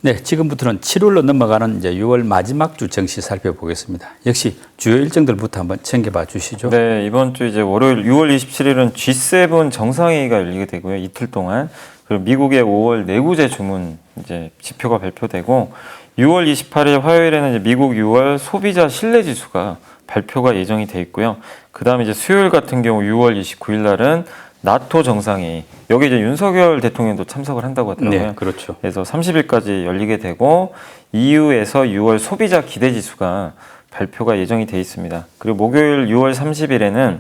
네, 지금부터는 7월로 넘어가는 이제 6월 마지막 주 정시 살펴보겠습니다. 역시 주요 일정들부터 한번 챙겨봐 주시죠. 네, 이번 주 이제 월요일 6월 27일은 G7 정상회의가 열리게 되고요. 이틀 동안. 그리고 미국의 5월 내구재 주문 이제 지표가 발표되고 6월 28일 화요일에는 이제 미국 6월 소비자 신뢰 지수가 발표가 예정이 돼 있고요. 그다음에 이제 수요일 같은 경우 6월 29일 날은 나토 정상회의. 여기 이제 윤석열 대통령도 참석을 한다고 하더라고요. 네, 그렇죠. 그래서 30일까지 열리게 되고 EU에서 6월 소비자 기대 지수가 발표가 예정이 돼 있습니다. 그리고 목요일 6월 30일에는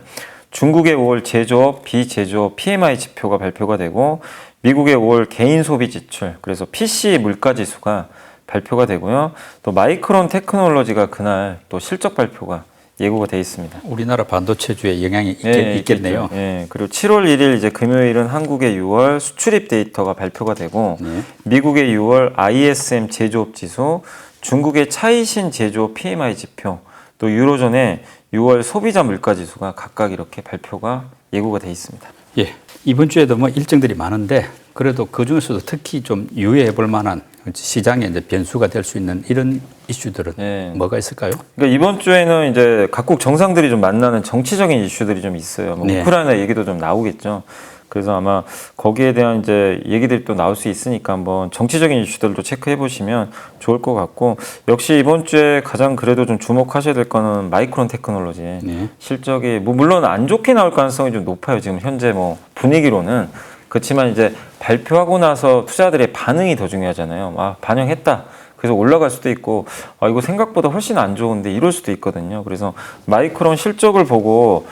중국의 5월 제조업, 비제조업 PMI 지표가 발표가 되고 미국의 5월 개인 소비 지출, 그래서 PC 물가 지수가 발표가 되고요. 또 마이크론 테크놀로지가 그날 또 실적 발표가 예고가 돼 있습니다. 우리나라 반도체주에 영향이 있겠네요. 네, 그리고 7월 1일 이제 금요일은 한국의 6월 수출입 데이터가 발표가 되고 네. 미국의 6월 ISM 제조업 지수, 중국의 차이신 제조업 PMI 지표, 또 유로존의 6월 소비자 물가 지수가 각각 이렇게 발표가 예고가 돼 있습니다. 예, 이번 주에도 뭐 일정들이 많은데 그래도 그 중에서도 특히 좀 유의해 볼 만한 시장의 이제 변수가 될 수 있는 이런 이슈들은 네. 뭐가 있을까요? 그러니까 이번 주에는 이제 각국 정상들이 좀 만나는 정치적인 이슈들이 좀 있어요. 뭐 네. 우크라이나 얘기도 좀 나오겠죠. 그래서 아마 거기에 대한 이제 얘기들이 또 나올 수 있으니까 한번 정치적인 이슈들도 체크해 보시면 좋을 것 같고, 역시 이번 주에 가장 그래도 좀 주목하셔야 될 거는 마이크론 테크놀로지. 네. 실적이 뭐 물론 안 좋게 나올 가능성이 좀 높아요. 지금 현재 뭐 분위기로는. 그렇지만 이제 발표하고 나서 투자들의 반응이 더 중요하잖아요. 아, 반영했다. 그래서 올라갈 수도 있고, 아, 이거 생각보다 훨씬 안 좋은데 이럴 수도 있거든요. 그래서 마이크론 실적을 보고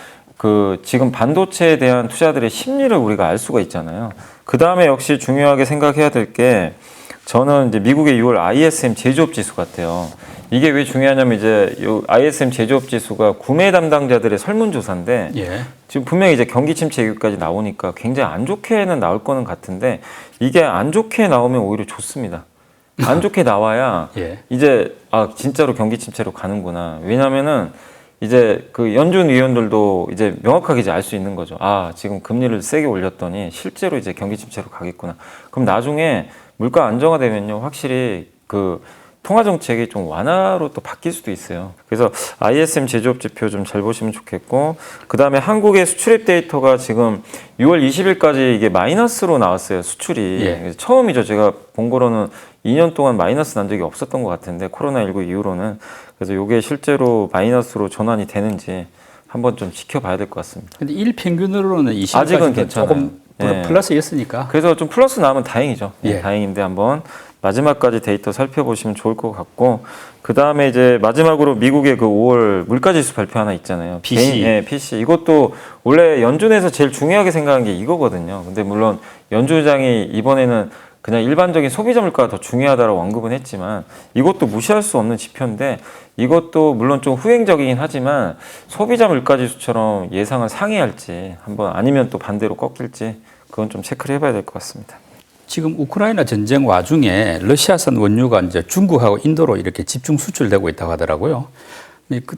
지금 반도체에 대한 투자들의 심리를 우리가 알 수가 있잖아요. 그 다음에 역시 중요하게 생각해야 될 게, 저는 이제 미국의 6월 ISM 제조업 지수 같아요. 이게 왜 중요하냐면 이제 요 ISM 제조업 지수가 구매 담당자들의 설문조사인데, 예. 지금 분명히 이제 경기 침체 얘기까지 나오니까 굉장히 안 좋게는 나올 거는 같은데, 이게 안 좋게 나오면 오히려 좋습니다. 안 좋게 나와야 예. 이제 진짜로 경기 침체로 가는구나. 왜냐면은 이제 그 연준 위원들도 이제 명확하게 이제 알 수 있는 거죠. 아, 지금 금리를 세게 올렸더니 실제로 이제 경기 침체로 가겠구나. 그럼 나중에 물가 안정화되면요, 확실히 그 통화 정책이 좀 완화로 또 바뀔 수도 있어요. 그래서 ISM 제조업 지표 좀 잘 보시면 좋겠고, 그 다음에 한국의 수출입 데이터가 지금 6월 20일까지 이게 마이너스로 나왔어요, 수출이. 예. 처음이죠. 제가 본 거로는 2년 동안 마이너스 난 적이 없었던 것 같은데, 코로나19 이후로는. 그래서 이게 실제로 마이너스로 전환이 되는지 한번 좀 지켜봐야 될 것 같습니다. 근데 일평균으로는 20까지 아직은 괜찮아요. 조금 예. 플러스였으니까. 그래서 좀 플러스 나오면 다행이죠. 예. 다행인데 한번 마지막까지 데이터 살펴보시면 좋을 것 같고, 그 다음에 이제 마지막으로 미국의 그 5월 물가지수 발표 하나 있잖아요. PC. PC. 이것도 원래 연준에서 제일 중요하게 생각한 게 이거거든요. 근데 물론 연준장이 이번에는 그냥 일반적인 소비자 물가가 더 중요하다고 언급은 했지만, 이것도 무시할 수 없는 지표인데, 이것도 물론 좀 후행적이긴 하지만 소비자 물가 지수처럼 예상을 상회할지 한번, 아니면 또 반대로 꺾일지, 그건 좀 체크를 해봐야 될 것 같습니다. 지금 우크라이나 전쟁 와중에 러시아산 원유가 이제 중국하고 인도로 이렇게 집중 수출되고 있다고 하더라고요.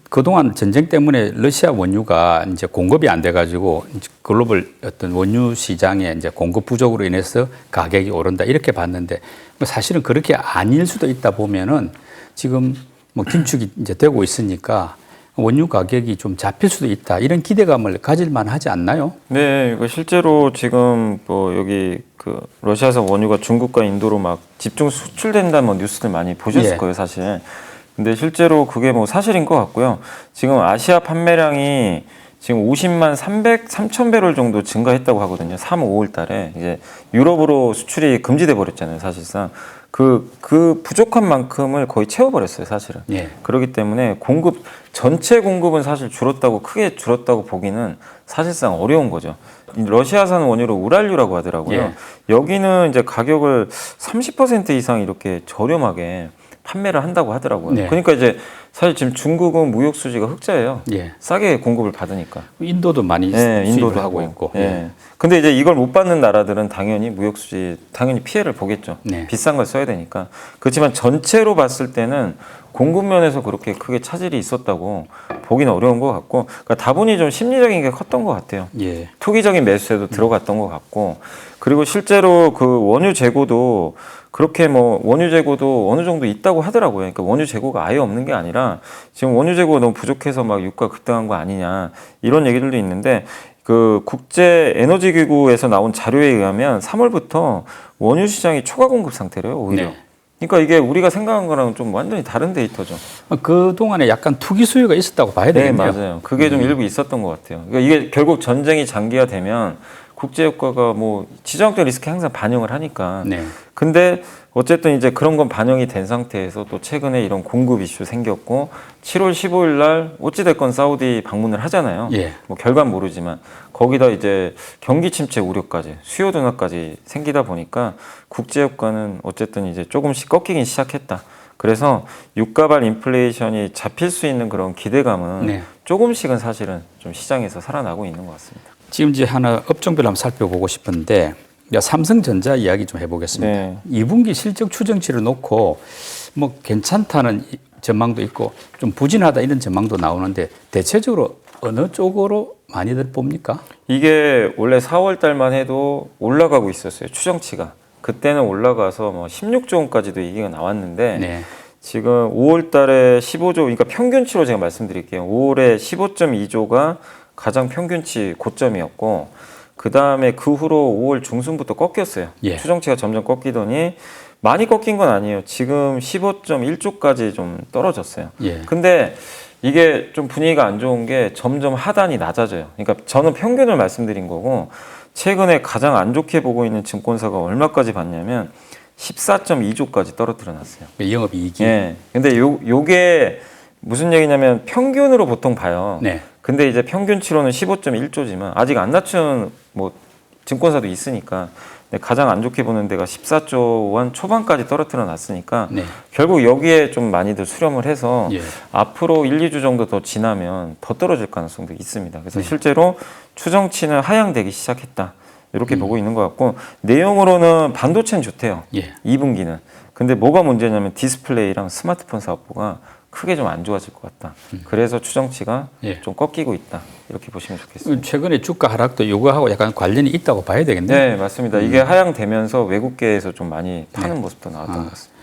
그동안 전쟁 때문에 러시아 원유가 이제 공급이 안 돼가지고 글로벌 어떤 원유 시장의 이제 공급 부족으로 인해서 가격이 오른다 이렇게 봤는데, 사실은 그렇게 아닐 수도 있다 보면은 지금 뭐 긴축이 이제 되고 있으니까 원유 가격이 좀 잡힐 수도 있다, 이런 기대감을 가질 만하지 않나요? 네, 이거 실제로 지금 뭐 여기 그 러시아산 원유가 중국과 인도로 막 집중 수출된다는 뭐 뉴스들 많이 보셨을 예. 거예요, 사실. 근데 실제로 그게 뭐 사실인 것 같고요. 지금 아시아 판매량이 지금 50만 3,000배럴 정도 증가했다고 하거든요. 3, 5월 달에. 이제 유럽으로 수출이 금지돼 버렸잖아요, 사실상. 그 부족한 만큼을 거의 채워버렸어요, 사실은. 예. 그렇기 때문에 전체 공급은 사실 크게 줄었다고 보기는 사실상 어려운 거죠. 러시아산 원유로 우랄유라고 하더라고요. 예. 여기는 이제 가격을 30% 이상 이렇게 저렴하게 판매를 한다고 하더라고요. 네. 그러니까 이제 사실 지금 중국은 무역 수지가 흑자예요. 예. 싸게 공급을 받으니까. 인도도 많이 수입을 하고 있고. 예. 근데 이제 이걸 못 받는 나라들은 당연히 무역 수지 당연히 피해를 보겠죠. 네. 비싼 걸 써야 되니까. 그렇지만 전체로 봤을 때는 공급 면에서 그렇게 크게 차질이 있었다고 보기는 어려운 것 같고, 그러니까 다분히 좀 심리적인 게 컸던 것 같아요. 예. 투기적인 매수에도 들어갔던 것 같고, 그리고 실제로 그 원유 재고도 그렇게 뭐 원유 재고도 어느 정도 있다고 하더라고요. 그러니까 원유 재고가 아예 없는 게 아니라 지금 원유 재고가 너무 부족해서 막 유가 급등한 거 아니냐 이런 얘기들도 있는데, 그 국제 에너지 기구에서 나온 자료에 의하면 3월부터 원유 시장이 초과 공급 상태래요, 오히려. 네. 그러니까 이게 우리가 생각한 거랑 좀 완전히 다른 데이터죠. 그 동안에 약간 투기 수요가 있었다고 봐야 네, 되겠네요. 맞아요. 그게 좀 일부 있었던 것 같아요. 그러니까 이게 결국 전쟁이 장기화되면 국제 효과가 뭐 지정학적 리스크에 항상 반영을 하니까. 네. 근데 어쨌든 이제 그런 건 반영이 된 상태에서 또 최근에 이런 공급 이슈 생겼고 7월 15일 날 어찌됐건 사우디 방문을 하잖아요. 예. 뭐 결과는 모르지만 거기다 이제 경기 침체 우려까지 수요 둔화까지 생기다 보니까 국제 효과는 어쨌든 이제 조금씩 꺾이긴 시작했다. 그래서 유가발 인플레이션이 잡힐 수 있는 그런 기대감은 네. 조금씩은 사실은 좀 시장에서 살아나고 있는 것 같습니다. 지금 이제 하나 업종별로 한번 살펴보고 싶은데 삼성전자 이야기 좀 해보겠습니다. 네. 2분기 실적 추정치를 놓고 뭐 괜찮다는 전망도 있고 좀 부진하다 이런 전망도 나오는데 대체적으로 어느 쪽으로 많이들 봅니까? 이게 원래 4월 달만 해도 올라가고 있었어요. 추정치가. 그때는 올라가서 뭐 16조 원까지도 얘기가 나왔는데 네. 지금 5월 달에 15조, 그러니까 평균치로 제가 말씀드릴게요. 5월에 15.2조가 가장 평균치 고점이었고 그 다음에 그 후로 5월 중순부터 꺾였어요. 예. 추정치가 점점 꺾이더니 많이 꺾인 건 아니에요. 지금 15.1조까지 좀 떨어졌어요. 예. 근데 이게 좀 분위기가 안 좋은 게 점점 하단이 낮아져요. 그러니까 저는 평균을 말씀드린 거고 최근에 가장 안 좋게 보고 있는 증권사가 얼마까지 봤냐면 14.2조까지 떨어뜨려 놨어요. 영업이익이. 예. 근데 요게 무슨 얘기냐면 평균으로 보통 봐요. 네. 근데 이제 평균치로는 15.1조지만 아직 안 낮춘 뭐 증권사도 있으니까 근데 가장 안 좋게 보는 데가 14조 원 초반까지 떨어뜨려 놨으니까 네. 결국 여기에 좀 많이들 수렴을 해서 예. 앞으로 1, 2주 정도 더 지나면 더 떨어질 가능성도 있습니다. 그래서 실제로 추정치는 하향되기 시작했다. 이렇게 보고 있는 것 같고 내용으로는 반도체는 좋대요. 예. 2분기는. 근데 뭐가 문제냐면 디스플레이랑 스마트폰 사업부가 크게 좀 안 좋아질 것 같다. 그래서 추정치가 예. 좀 꺾이고 있다. 이렇게 보시면 좋겠습니다. 최근에 주가 하락도 이거하고 약간 관련이 있다고 봐야 되겠네요. 네, 맞습니다. 이게 하향되면서 외국계에서 좀 많이 파는 모습도 나왔던 것 같습니다.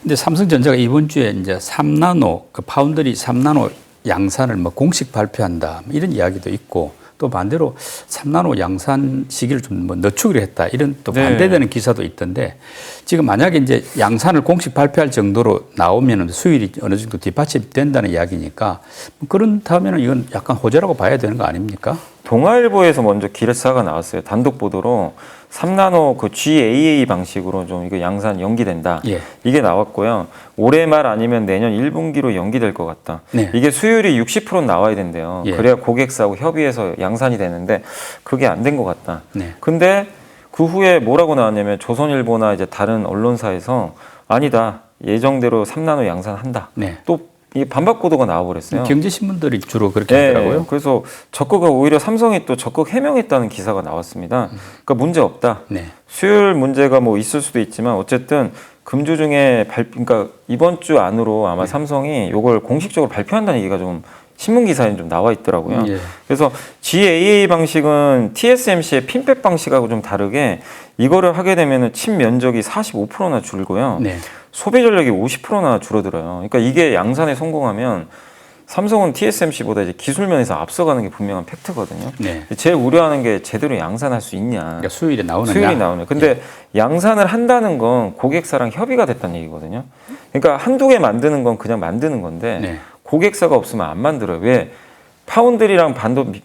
근데 삼성전자가 이번 주에 이제 3나노 그 파운드리 3나노 양산을 뭐 공식 발표한다 뭐 이런 이야기도 있고 또 반대로 3나노 양산 시기를 좀 뭐 늦추기로 했다 이런 또 네. 반대되는 기사도 있던데 지금 만약에 이제 양산을 공식 발표할 정도로 나오면 수율이 어느 정도 뒷받침된다는 이야기니까 그렇다면 이건 약간 호재라고 봐야 되는 거 아닙니까? 동아일보에서 먼저 기사가 나왔어요. 단독 보도로 3나노 그 GAA 방식으로 좀 이거 양산 연기된다. 예. 이게 나왔고요. 올해 말 아니면 내년 1분기로 연기될 것 같다. 네. 이게 수율이 60% 나와야 된대요. 예. 그래야 고객사하고 협의해서 양산이 되는데 그게 안 된 것 같다. 네. 근데 그 후에 뭐라고 나왔냐면 조선일보나 이제 다른 언론사에서 아니다. 예정대로 3나노 양산한다. 네. 또 이 반박 보도가 나와버렸어요. 경제신문들이 주로 그렇게 네, 하더라고요. 그래서 적극을 오히려 삼성이 또 적극 해명했다는 기사가 나왔습니다. 그러니까 문제 없다. 네. 수율 문제가 뭐 있을 수도 있지만 어쨌든 금주 중에 그러니까 이번 주 안으로 아마 삼성이 이걸 공식적으로 발표한다는 얘기가 좀 신문 기사에 좀 나와 있더라고요. 예. 그래서 GAA 방식은 TSMC의 핀백 방식하고 좀 다르게 이거를 하게 되면은 칩 면적이 45%나 줄고요. 네. 소비 전력이 50%나 줄어들어요. 그러니까 이게 양산에 성공하면 삼성은 TSMC보다 이제 기술 면에서 앞서가는 게 분명한 팩트거든요. 네. 제일 우려하는 게 제대로 양산할 수 있냐. 그러니까 수율이 나오느냐. 수율이 나오냐. 근데 양산을 한다는 건 고객사랑 협의가 됐다는 얘기거든요. 그러니까 한두 개 만드는 건 그냥 만드는 건데 네. 고객사가 없으면 안 만들어요. 왜? 파운드리랑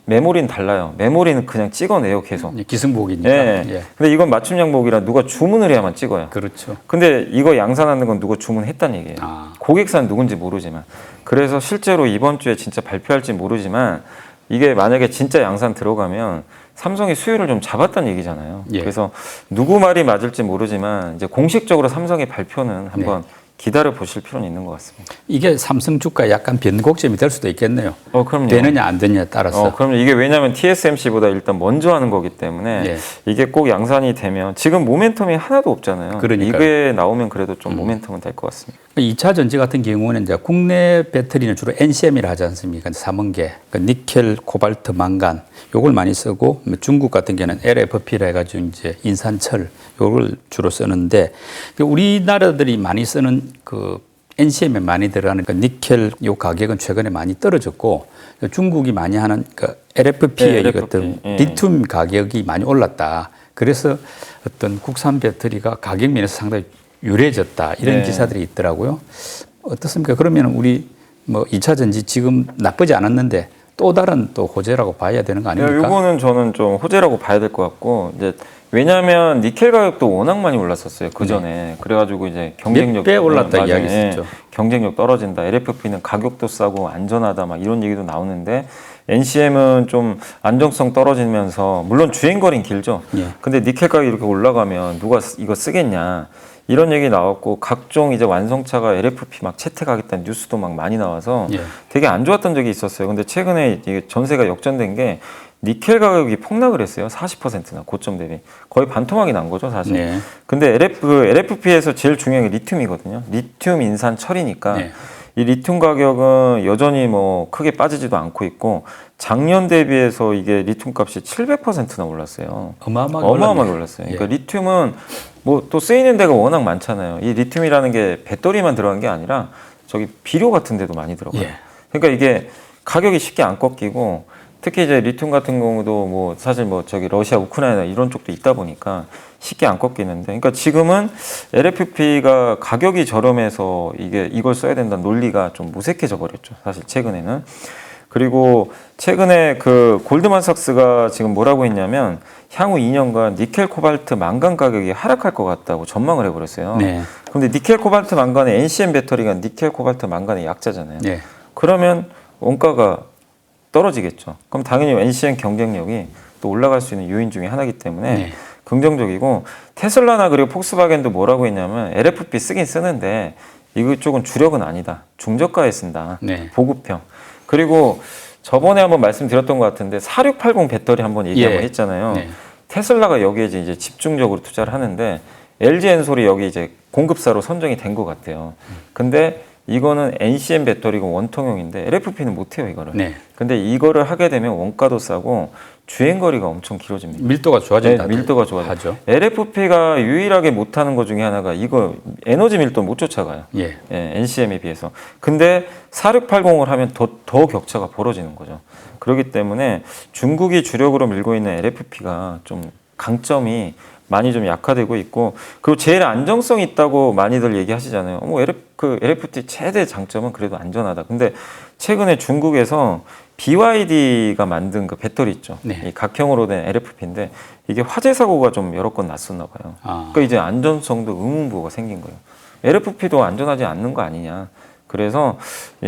메모리는 달라요. 메모리는 그냥 찍어내요, 계속. 기승복이니까. 예. 예. 근데 이건 맞춤 양복이라 누가 주문을 해야만 찍어요. 그렇죠. 근데 이거 양산하는 건 누가 주문했다는 얘기예요. 아. 고객사는 누군지 모르지만. 그래서 실제로 이번 주에 진짜 발표할지 모르지만 이게 만약에 진짜 양산 들어가면 삼성이 수율을 좀 잡았다는 얘기잖아요. 예. 그래서 누구 말이 맞을지 모르지만 이제 공식적으로 삼성의 발표는 한번 기다려 보실 필요는 있는 것 같습니다. 이게 삼성 주가에 약간 변곡점이 될 수도 있겠네요. 그럼요. 되느냐 안 되느냐에 따라서. 그럼 이게 왜냐하면 TSMC보다 일단 먼저 하는 거기 때문에 예. 이게 꼭 양산이 되면 지금 모멘텀이 하나도 없잖아요. 그러니까요. 이게 나오면 그래도 좀 모멘텀은 될 것 같습니다. 2차 전지 같은 경우는 이제 국내 배터리는 주로 NCM이라 하지 않습니까? 3원계, 니켈, 코발트, 망간 요걸 많이 쓰고 중국 같은 경우는 LFP라 해가지고 이제 인산철 요걸 주로 쓰는데 우리나라들이 많이 쓰는 그 NCM에 많이 들어가는 그 니켈 요 가격은 최근에 많이 떨어졌고 중국이 많이 하는 그 LFP의 이것들 리튬 가격이 많이 올랐다. 그래서 어떤 국산 배터리가 가격 면에서 상당히 유리해졌다. 이런 기사들이 있더라고요. 어떻습니까? 그러면 우리 뭐 2차 전지 지금 나쁘지 않았는데 또 다른 또 호재라고 봐야 되는 거 아닙니까? 이거는 저는 좀 호재라고 봐야 될 것 같고 이제 왜냐하면 니켈 가격도 워낙 많이 올랐었어요. 그 전에 그래가지고 이제 경쟁력 몇 배 올랐다 이야기했었죠. 경쟁력 떨어진다. LFP는 가격도 싸고 안전하다. 막 이런 얘기도 나오는데 NCM은 좀 안정성 떨어지면서 물론 주행거리는 길죠. 근데 니켈 가격이 이렇게 올라가면 누가 이거 쓰겠냐. 이런 얘기 나왔고 각종 이제 완성차가 LFP 막 채택하겠다는 뉴스도 막 많이 나와서 되게 안 좋았던 적이 있었어요. 근데 최근에 이게 전세가 역전된 게 니켈 가격이 폭락을 했어요. 40%나 고점 대비. 거의 반토막이 난 거죠, 사실. 근데 LFP에서 제일 중요한 게 리튬이거든요. 리튬 인산 철이니까 이 리튬 가격은 여전히 뭐 크게 빠지지도 않고 있고 작년 대비해서 이게 리튬 값이 700%나 올랐어요. 어마어마하게 올랐어요. 그러니까 리튬은 뭐 또 쓰이는 데가 워낙 많잖아요. 이 리튬이라는 게 배터리만 들어간 게 아니라 저기 비료 같은 데도 많이 들어가요. 그러니까 이게 가격이 쉽게 안 꺾이고 특히 이제 리튬 같은 경우도 뭐 사실 뭐 저기 러시아, 우크라이나 이런 쪽도 있다 보니까 쉽게 안 꺾이는데, 그러니까 지금은 LFP가 가격이 저렴해서 이걸 써야 된다는 논리가 좀 무색해져 버렸죠. 사실 최근에는. 그리고 최근에 그 골드만삭스가 지금 뭐라고 했냐면 향후 2년간 니켈, 코발트, 망간 가격이 하락할 것 같다고 전망을 해버렸어요. 그런데 니켈, 코발트, 망간의 NCM 배터리가 니켈, 코발트, 망간의 약자잖아요. 그러면 원가가 떨어지겠죠. 그럼 당연히 NCM 경쟁력이 또 올라갈 수 있는 요인 중에 하나이기 때문에 긍정적이고, 테슬라나 그리고 폭스바겐도 뭐라고 했냐면 LFP 쓰긴 쓰는데 이쪽은 주력은 아니다. 중저가에 쓴다. 보급형. 그리고 저번에 한번 말씀드렸던 것 같은데 4680 배터리 한번 얘기 한번 했잖아요. 테슬라가 여기에 이제 집중적으로 투자를 하는데 LG 엔솔이 여기 이제 공급사로 선정이 된 것 같아요. 근데 이거는 NCM 배터리가 원통형인데 LFP는 못해요, 이거를. 근데 이거를 하게 되면 원가도 싸고 주행거리가 엄청 길어집니다. 밀도가 좋아진다. 밀도가 좋아져. LFP가 유일하게 못하는 것 중에 하나가 이거 에너지 밀도 못 쫓아가요. NCM에 비해서. 근데 4680을 하면 더 격차가 벌어지는 거죠. 그렇기 때문에 중국이 주력으로 밀고 있는 LFP가 좀 강점이 많이 좀 약화되고 있고, 그리고 제일 안정성이 있다고 많이들 얘기하시잖아요. 뭐 LFP 최대 장점은 그래도 안전하다. 근데 최근에 중국에서 BYD가 만든 그 배터리 있죠. 이 각형으로 된 LFP인데 이게 화재 사고가 좀 여러 건 났었나 봐요. 그러니까 이제 안전성도 의문부호가 생긴 거예요. LFP도 안전하지 않는 거 아니냐. 그래서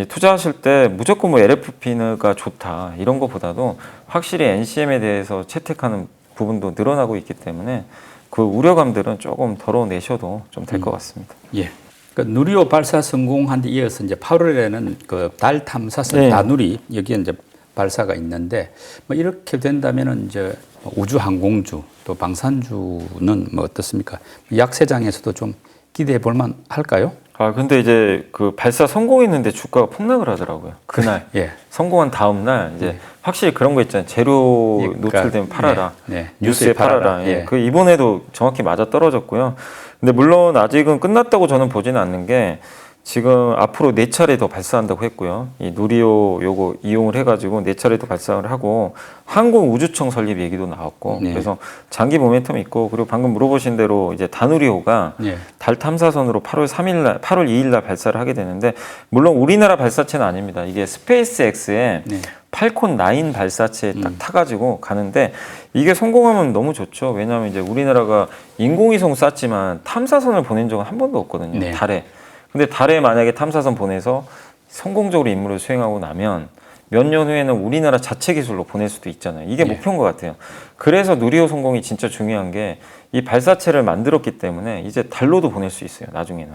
투자하실 때 무조건 뭐 LFP가 좋다 이런 것보다도 확실히 NCM에 대해서 채택하는 부분도 늘어나고 있기 때문에 그 우려감들은 조금 덜어내셔도 좀 될 것 같습니다. 그러니까 누리호 발사 성공한 데 이어서 이제 8월에는 그 달 탐사선 다누리 여기에 이제 발사가 있는데 뭐 이렇게 된다면은 이제 우주 항공주 또 방산주는 뭐 어떻습니까? 약세장에서도 좀 기대해 볼 만 할까요? 근데 이제 그 발사 성공했는데 주가가 폭락을 하더라고요. 그날. 성공한 다음 날 이제 확실히 그런 거 있잖아요. 재료 노출되면 팔아라. 뉴스에 팔아라. 그 이번에도 정확히 맞아 떨어졌고요. 근데 물론 아직은 끝났다고 저는 보지는 않는 게 지금 앞으로 4차례 더 발사한다고 했고요. 이 누리호 요거 이용을 해가지고 4차례 더 발사를 하고 항공우주청 설립 얘기도 나왔고 그래서 장기 모멘텀이 있고, 그리고 방금 물어보신 대로 이제 다누리호가 달 탐사선으로 8월 2일 날 발사를 하게 되는데, 물론 우리나라 발사체는 아닙니다. 이게 스페이스X의 팔콘 9 발사체에 딱 타가지고 가는데 이게 성공하면 너무 좋죠. 왜냐하면 이제 우리나라가 인공위성 쐈지만 탐사선을 보낸 적은 한 번도 없거든요. 달에. 근데 달에 만약에 탐사선 보내서 성공적으로 임무를 수행하고 나면 몇 년 후에는 우리나라 자체 기술로 보낼 수도 있잖아요. 이게 목표인 것 같아요. 그래서 누리호 성공이 진짜 중요한 게 이 발사체를 만들었기 때문에 이제 달로도 보낼 수 있어요, 나중에는.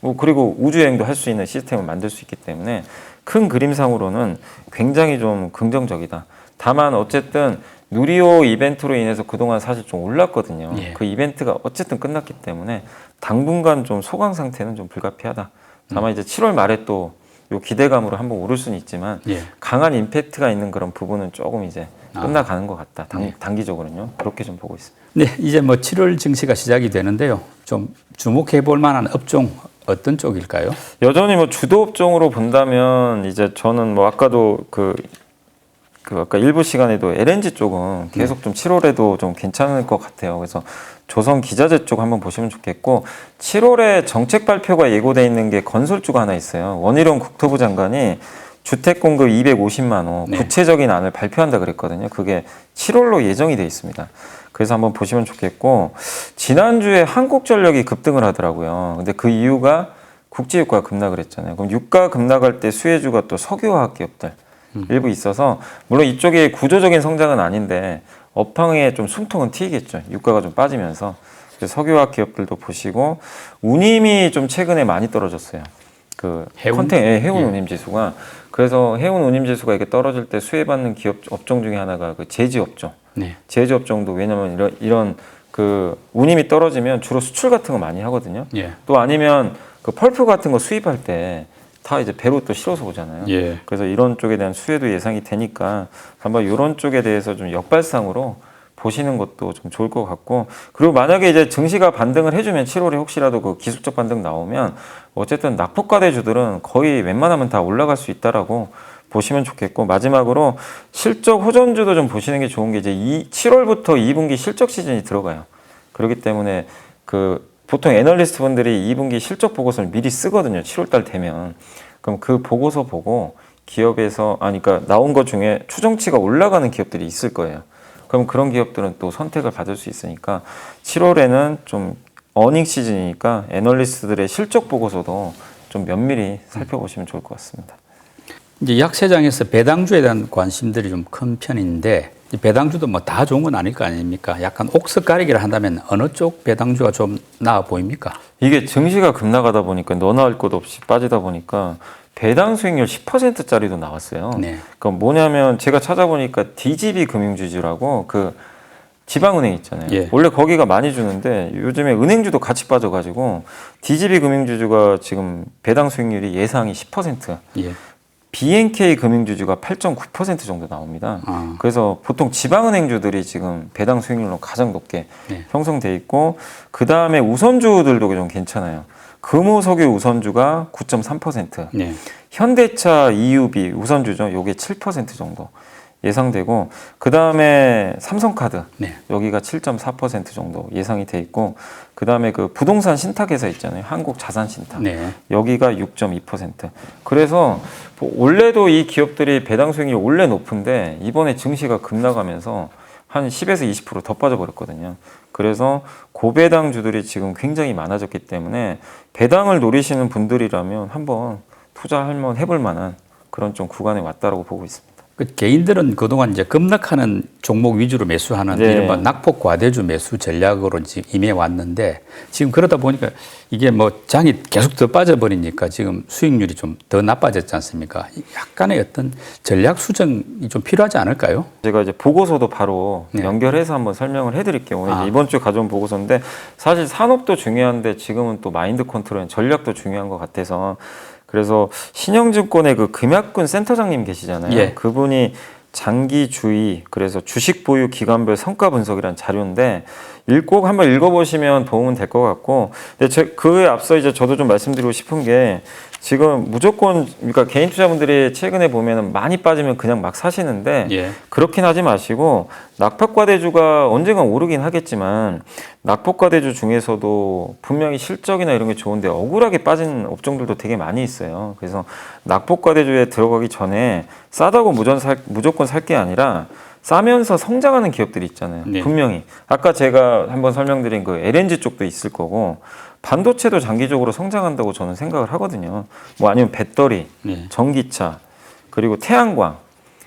뭐 그리고 우주여행도 할 수 있는 시스템을 만들 수 있기 때문에 큰 그림상으로는 굉장히 좀 긍정적이다. 다만 어쨌든 누리호 이벤트로 인해서 그동안 사실 좀 올랐거든요. 그 이벤트가 어쨌든 끝났기 때문에 당분간 좀 소강 상태는 좀 불가피하다. 다만 이제 7월 말에 또 요 기대감으로 한번 오를 수는 있지만 예. 강한 임팩트가 있는 그런 부분은 조금 이제 끝나가는 것 같다. 네. 단기적으로는요. 그렇게 좀 보고 있습니다. 네, 이제 뭐 7월 증시가 시작이 되는데요. 좀 주목해 볼 만한 업종 어떤 쪽일까요? 여전히 뭐 주도 업종으로 본다면 이제 저는 뭐 아까도 그 아까 일부 시간에도 LNG 쪽은 계속 좀 7월에도 좀 괜찮을 것 같아요. 그래서 조선 기자재 쪽 한번 보시면 좋겠고 7월에 정책 발표가 예고돼 있는 게 건설주가 하나 있어요. 원희룡 국토부 장관이 주택 공급 250만 호 네. 구체적인 안을 발표한다 그랬거든요. 그게 7월로 예정이 돼 있습니다. 그래서 한번 보시면 좋겠고 지난주에 한국전력이 급등을 하더라고요. 근데 그 이유가 국제유가가 급락을 했잖아요. 그럼 유가 급락할 때 수혜주가 또 석유화학 기업들 일부 있어서 물론 이쪽에 구조적인 성장은 아닌데 업황에 좀 숨통은 튀겠죠. 유가가 좀 빠지면서. 그래서 석유화학 기업들도 보시고 운임이 좀 최근에 많이 떨어졌어요. 그 해운? 해운 예. 운임 지수가. 그래서 해운 운임 지수가 이렇게 떨어질 때 수혜받는 기업 업종 중에 하나가 그 제지 업종. 네. 제지 업종도 왜냐면 이런 그 운임이 떨어지면 주로 수출 같은 거 많이 하거든요. 예. 또 아니면 그 펄프 같은 거 수입할 때 다 이제 배로 또 실어서 오잖아요. 예. 그래서 이런 쪽에 대한 수혜도 예상이 되니까 한번 이런 쪽에 대해서 좀 역발상으로 보시는 것도 좀 좋을 것 같고 그리고 만약에 이제 증시가 반등을 해주면 7월에 혹시라도 그 기술적 반등 나오면 어쨌든 낙폭과대주들은 거의 웬만하면 다 올라갈 수 있다라고 보시면 좋겠고 마지막으로 실적 호전주도 좀 보시는 게 좋은 게 이제 7월부터 2분기 실적 시즌이 들어가요. 그렇기 때문에 그 보통 애널리스트 분들이 2분기 실적 보고서를 미리 쓰거든요. 7월 달 되면. 그럼 그 보고서 보고 기업에서 그러니까 나온 것 중에 추정치가 올라가는 기업들이 있을 거예요. 그럼 그런 기업들은 또 선택을 받을 수 있으니까 7월에는 좀 어닝 시즌이니까 애널리스트들의 실적 보고서도 좀 면밀히 살펴보시면 좋을 것 같습니다. 이제 약세장에서 배당주에 대한 관심들이 좀 큰 편인데 이 배당주도 뭐 다 좋은 건 아닐 거 아닙니까? 약간 옥석 가리기를 한다면 어느 쪽 배당주가 좀 나아 보입니까? 이게 증시가 급락하다 보니까 너나 할 것 없이 빠지다 보니까 배당 수익률 10%짜리도 나왔어요. 네. 그럼 뭐냐면 제가 찾아보니까 DGB 금융주주라고 그 지방은행 있잖아요. 예. 원래 거기가 많이 주는데 요즘에 은행주도 같이 빠져가지고 DGB 금융주주가 지금 배당 수익률이 예상이 10%. 예. BNK 금융주주가 8.9% 정도 나옵니다. 그래서 보통 지방은행주들이 지금 배당 수익률로 가장 높게 네. 형성돼 있고 그 다음에 우선주들도 좀 괜찮아요. 금호석유 우선주가 9.3%, 네. 현대차 EUB 우선주죠. 요게 7% 정도 예상되고 그 다음에 삼성카드 네. 여기가 7.4% 정도 예상이 돼 있고 그 다음에 그 부동산 신탁회사 있잖아요. 한국자산신탁 네. 여기가 6.2%. 그래서 뭐 원래도 이 기업들이 배당 수익률이 원래 높은데 이번에 증시가 급락하면서 한 10에서 20%더 빠져버렸거든요. 그래서 고배당 주들이 지금 굉장히 많아졌기 때문에 배당을 노리시는 분들이라면 한번 투자할만 해볼 만한 그런 좀 구간에 왔다라고 보고 있습니다. 그 개인들은 그동안 이제 급락하는 종목 위주로 매수하는 네. 이른바 낙폭 과대주 매수 전략으로 지금 임해 왔는데 지금 그러다 보니까 이게 뭐 장이 계속 더 빠져버리니까 지금 수익률이 좀 더 나빠졌지 않습니까? 약간의 어떤 전략 수정이 좀 필요하지 않을까요? 제가 이제 보고서도 바로 네. 연결해서 한번 설명을 해드릴게요. 오늘 이제 이번 주에 가져온 보고서인데 사실 산업도 중요한데 지금은 또 마인드 컨트롤, 전략도 중요한 것 같아서 그래서 신영증권의 그 금약군 센터장님 계시잖아요. 예. 그분이 장기주의 그래서 주식 보유 기간별 성과 분석이라는 자료인데 꼭 한번 읽어보시면 도움은 될 것 같고 근데 그에 앞서 이제 저도 좀 말씀드리고 싶은 게 지금 무조건 그러니까 개인 투자분들이 최근에 보면은 많이 빠지면 그냥 막 사시는데 예. 그렇긴 하지 마시고 낙폭과대주가 언젠간 오르긴 하겠지만 낙폭과대주 중에서도 분명히 실적이나 이런 게 좋은데 억울하게 빠진 업종들도 되게 많이 있어요. 그래서 낙폭과대주에 들어가기 전에 싸다고 무조건 살 게 아니라 싸면서 성장하는 기업들이 있잖아요. 네. 분명히 아까 제가 한번 설명드린 그 LNG 쪽도 있을 거고 반도체도 장기적으로 성장한다고 저는 생각을 하거든요. 뭐 아니면 배터리, 네. 전기차, 그리고 태양광,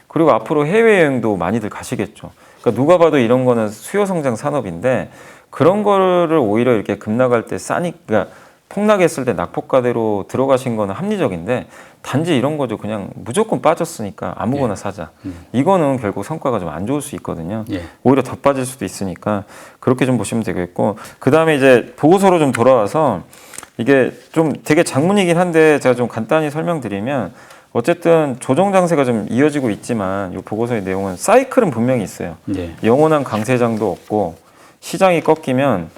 그리고 앞으로 해외여행도 많이들 가시겠죠. 그러니까 누가 봐도 이런 거는 수요 성장 산업인데 그런 거를 오히려 이렇게 급락할 때 그러니까 폭락했을 때 낙폭과대로 들어가신 거는 합리적인데 단지 이런 거죠. 그냥 무조건 빠졌으니까 아무거나 사자. 이거는 결국 성과가 좀 안 좋을 수 있거든요. 예. 오히려 더 빠질 수도 있으니까 그렇게 좀 보시면 되겠고 그 다음에 이제 보고서로 좀 돌아와서 이게 좀 되게 장문이긴 한데 제가 좀 간단히 설명드리면 어쨌든 조정 장세가 좀 이어지고 있지만 이 보고서의 내용은 사이클은 분명히 있어요. 네. 영원한 강세장도 없고 시장이 꺾이면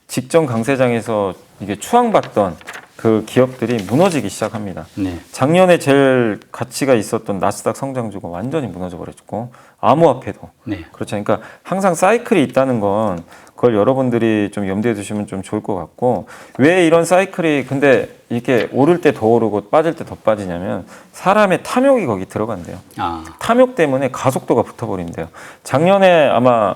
직전 강세장에서 이게 추앙받던 그 기업들이 무너지기 시작합니다. 네. 작년에 제일 가치가 있었던 나스닥 성장주가 완전히 무너져 버렸고 암호화폐도 네. 그렇죠. 그러니까 항상 사이클이 있다는 건 그걸 여러분들이 좀 염두에 두시면 좀 좋을 것 같고 왜 이런 사이클이 근데 이렇게 오를 때 더 오르고 빠질 때 더 빠지냐면 사람의 탐욕이 거기 들어간대요. 아, 탐욕 때문에 가속도가 붙어버린대요. 작년에 아마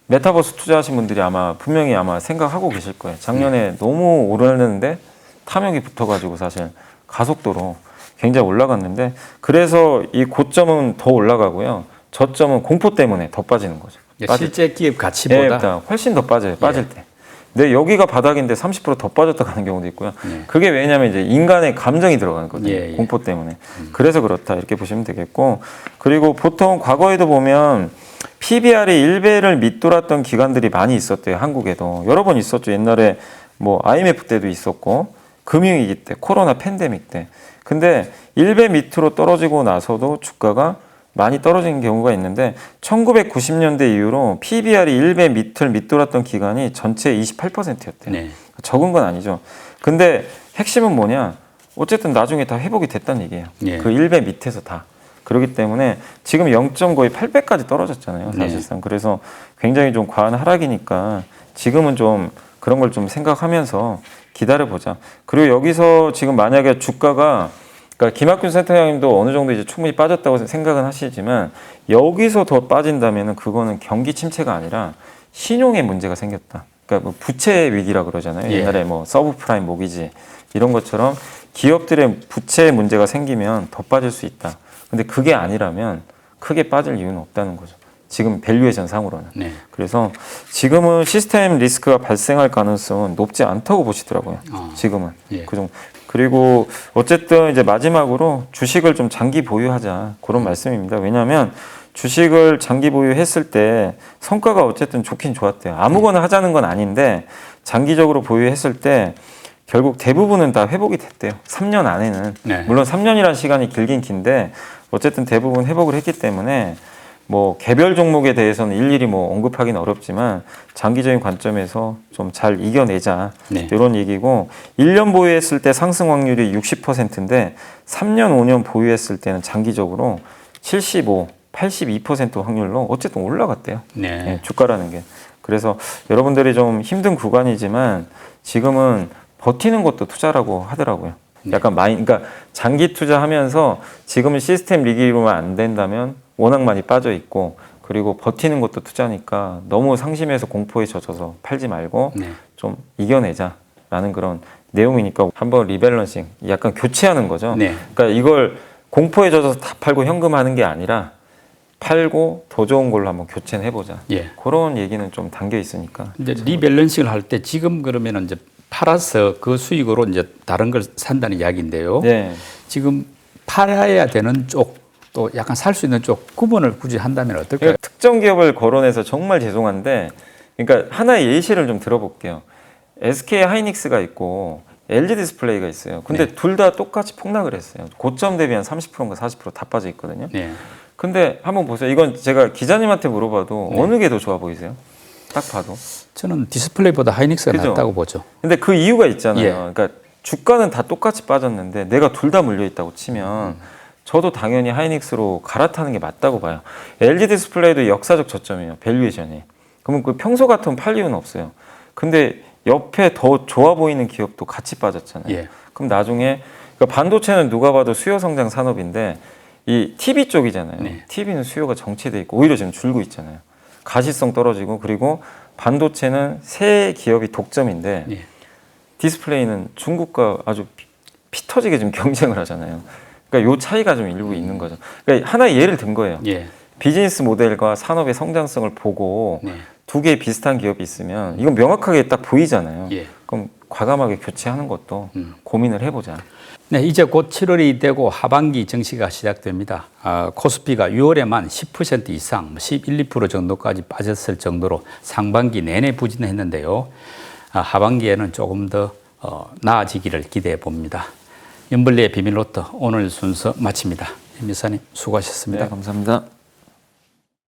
메타버스 투자하신 분들이 아마 분명히 아마 생각하고 계실 거예요. 작년에 너무 오르는데 탐욕이 붙어가지고 사실 가속도로 굉장히 올라갔는데 그래서 이 고점은 더 올라가고요. 저점은 공포 때문에 더 빠지는 거죠. 실제 기업 가치보다 일단 훨씬 더 빠져요. 빠질 때. 근데 여기가 바닥인데 30%더 빠졌다 가는 경우도 있고요. 그게 왜냐하면 이제 인간의 감정이 들어가는 거거든요. 공포 때문에. 그래서 그렇다 이렇게 보시면 되겠고 그리고 보통 과거에도 보면 PBR이 1배를 밑돌았던 기간들이 많이 있었대요. 한국에도 여러 번 있었죠. 옛날에 뭐 IMF 때도 있었고 금융위기 때, 코로나 팬데믹 때. 근데 1배 밑으로 떨어지고 나서도 주가가 많이 떨어진 경우가 있는데 1990년대 이후로 PBR이 1배 밑을 밑돌았던 기간이 전체의 28%였대요. 네. 적은 건 아니죠. 근데 핵심은 뭐냐? 어쨌든 나중에 다 회복이 됐다는 얘기예요. 네. 그 1배 밑에서 다. 그렇기 때문에 지금 0. 거의 8배까지 떨어졌잖아요. 사실상. 그래서 굉장히 좀 과한 하락이니까 지금은 좀 그런 걸 좀 생각하면서 기다려보자. 그리고 여기서 지금 만약에 주가가 그러니까 김학균 센터장님도 어느 정도 이제 충분히 빠졌다고 생각은 하시지만 여기서 더 빠진다면은 그거는 경기 침체가 아니라 신용의 문제가 생겼다. 그러니까 뭐 부채 위기라 그러잖아요. 예. 옛날에 뭐 서브프라임 모기지 이런 것처럼 기업들의 부채 문제가 생기면 더 빠질 수 있다. 근데 그게 아니라면 크게 빠질 이유는 없다는 거죠. 지금 밸류에이션 상으로는. 네. 그래서 지금은 시스템 리스크가 발생할 가능성은 높지 않다고 보시더라고요. 지금은. 예. 그 정도. 그리고 어쨌든 이제 마지막으로 주식을 좀 장기 보유하자. 그런 말씀입니다. 왜냐하면 주식을 장기 보유했을 때 성과가 어쨌든 좋긴 좋았대요. 아무거나 하자는 건 아닌데 장기적으로 보유했을 때 결국 대부분은 다 회복이 됐대요. 3년 안에는. 네. 물론 3년이라는 시간이 길긴 긴데 어쨌든 대부분 회복을 했기 때문에 뭐 개별 종목에 대해서는 일일이 뭐 언급하기는 어렵지만 장기적인 관점에서 좀 잘 이겨내자. 네. 이런 얘기고 1년 보유했을 때 상승 확률이 60%인데 3년, 5년 보유했을 때는 장기적으로 75, 82% 확률로 어쨌든 올라갔대요. 네. 네, 주가라는 게. 그래서 여러분들이 좀 힘든 구간이지만 지금은 버티는 것도 투자라고 하더라고요. 약간 그러니까 장기 투자하면서 지금은 시스템 리기로만 안 된다면 워낙 많이 빠져 있고 그리고 버티는 것도 투자니까 너무 상심해서 공포에 젖어서 팔지 말고 네. 좀 이겨내자라는 그런 내용이니까 한번 리밸런싱, 약간 교체하는 거죠. 네. 그러니까 이걸 공포에 젖어서 다 팔고 현금하는 게 아니라 팔고 더 좋은 걸로 한번 교체는 해보자. 예. 그런 얘기는 좀 담겨 있으니까. 이제 리밸런싱을 할 때 지금 그러면은 이제 팔아서 그 수익으로 이제 다른 걸 산다는 이야기인데요. 네. 지금 팔아야 되는 쪽 또 약간 살 수 있는 쪽 구분을 굳이 한다면 어떨까요? 그러니까 특정 기업을 거론해서 정말 죄송한데, 그러니까 하나의 예시를 좀 들어볼게요. SK 하이닉스가 있고 LG 디스플레이가 있어요. 근데 둘 다 똑같이 폭락을 했어요. 고점 대비 한 30%인가 40%다 빠져 있거든요. 네. 근데 한번 보세요. 이건 제가 기자님한테 물어봐도 어느 게 더 좋아 보이세요? 딱 봐도. 저는 디스플레이보다 하이닉스가 그죠? 낫다고 보죠. 근데 그 이유가 있잖아요. 예. 그러니까 주가는 다 똑같이 빠졌는데 내가 둘 다 물려 있다고 치면 저도 당연히 하이닉스로 갈아타는 게 맞다고 봐요. LG 디스플레이도 역사적 저점이에요. 밸류에이션이. 그러면 그 평소 같으면 팔 이유는 없어요. 근데 옆에 더 좋아 보이는 기업도 같이 빠졌잖아요. 예. 그럼 나중에 그러니까 반도체는 누가 봐도 수요 성장 산업인데 이 TV 쪽이잖아요. 네. TV는 수요가 정체돼 있고 오히려 지금 줄고 있잖아요. 가시성 떨어지고 그리고 반도체는 새 기업이 독점인데 예. 디스플레이는 중국과 아주 피 터지게 좀 경쟁을 하잖아요. 그러니까 요 차이가 좀 일부 있는 거죠. 그러니까 하나의 예를 든 거예요. 예. 비즈니스 모델과 산업의 성장성을 보고 네. 두 개의 비슷한 기업이 있으면 이건 명확하게 딱 보이잖아요. 예. 그럼 과감하게 교체하는 것도 고민을 해보자. 네, 이제 곧 7월이 되고 하반기 증시가 시작됩니다. 코스피가 6월에만 10% 이상, 11, 2% 정도까지 빠졌을 정도로 상반기 내내 부진했는데요. 하반기에는 조금 더 나아지기를 기대해 봅니다. 연블리의 비밀로또 오늘 순서 마칩니다. 임 이사님 수고하셨습니다. 네, 감사합니다.